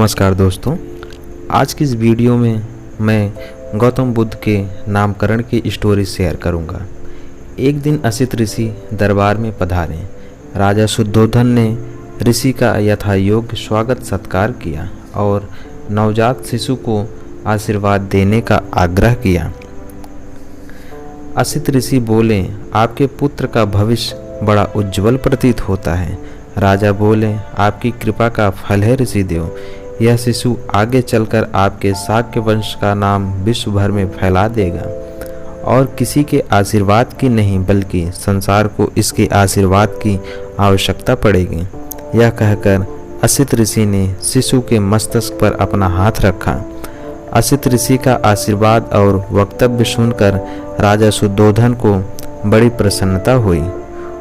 नमस्कार दोस्तों, आज की इस वीडियो में मैं गौतम बुद्ध के नामकरण की स्टोरी शेयर करूंगा। एक दिन असित ऋषि दरबार में पधारे। राजा शुद्धोधन ने ऋषि का यथायोग्य स्वागत सत्कार किया और नवजात शिशु को आशीर्वाद देने का आग्रह किया। असित ऋषि बोले, आपके पुत्र का भविष्य बड़ा उज्जवल प्रतीत होता है। राजा बोले, आपकी कृपा का फल है ऋषिदेव। यह शिशु आगे चलकर आपके शाक्य वंश का नाम विश्व भर में फैला देगा और किसी के आशीर्वाद की नहीं बल्कि संसार को इसके आशीर्वाद की आवश्यकता पड़ेगी। यह कहकर असित ऋषि ने शिशु के मस्तक पर अपना हाथ रखा। असित ऋषि का आशीर्वाद और वक्तव्य सुनकर राजा शुद्धोधन को बड़ी प्रसन्नता हुई।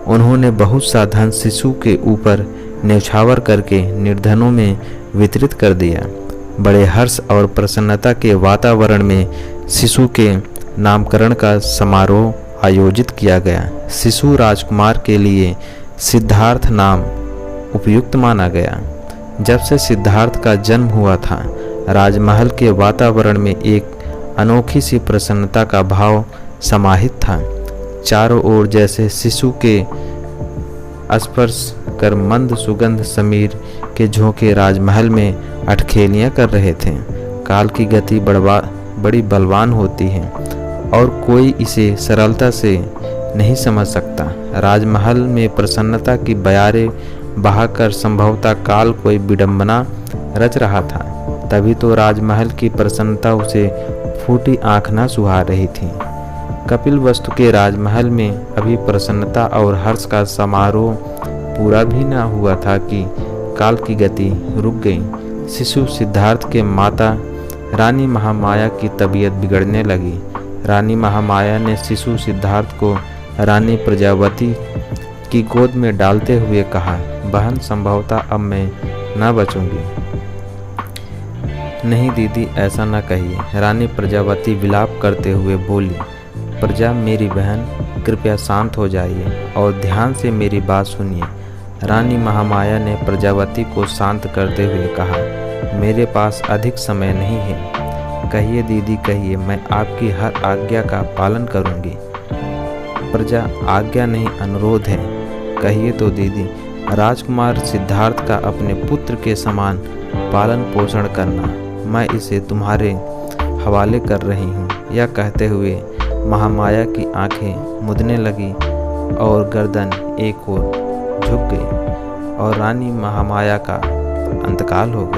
उन्होंने बहुत सा धन शिशु के ऊपर न्यौछावर करके निर्धनों में वितरित कर दिया। बड़े हर्ष और प्रसन्नता के वातावरण में शिशु के नामकरण का समारोह आयोजित किया गया। शिशु राजकुमार के लिए सिद्धार्थ नाम उपयुक्त माना गया। जब से सिद्धार्थ का जन्म हुआ था, राजमहल के वातावरण में एक अनोखी सी प्रसन्नता का भाव समाहित था। चारों ओर जैसे शिशु के स्पर्श कर मंद सुगंध समीर के झोंके राजमहल में अटखेलियां कर रहे थे। काल की गति बड़ी बलवान होती है और कोई इसे सरलता से नहीं समझ सकता। राजमहल में प्रसन्नता की बयारें बहाकर संभवतः काल कोई विडंबना रच रहा था। तभी तो राजमहल की प्रसन्नता उसे फूटी आंख न सुहा रही थी। कपिलवस्तु के राजमहल में अभी प्रसन्नता और हर्ष का समारोह पूरा भी न हुआ था कि काल की गति रुक गई। शिशु सिद्धार्थ के माता रानी महामाया की तबीयत बिगड़ने लगी। रानी महामाया ने शिशु सिद्धार्थ को रानी प्रजावती की गोद में डालते हुए कहा, बहन, संभवतः अब मैं न बचूंगी। नहीं दीदी, ऐसा न कहिए। रानी प्रजावती विलाप करते हुए बोली, प्रजा मेरी बहन, कृपया शांत हो जाइए और ध्यान से मेरी बात सुनिए। रानी महामाया ने प्रजावती को शांत करते हुए कहा, मेरे पास अधिक समय नहीं है। कहिए दीदी, कहिए, मैं आपकी हर आज्ञा का पालन करूंगी। प्रजा, आज्ञा नहीं, अनुरोध है। कहिए तो दीदी। राजकुमार सिद्धार्थ का अपने पुत्र के समान पालन पोषण करना, मैं इसे तुम्हारे हवाले कर रही हूँ। यह कहते हुए महामाया की आंखें मुदने लगी और गर्दन एक ओर झुक गई और रानी महामाया का अंतकाल हो गया।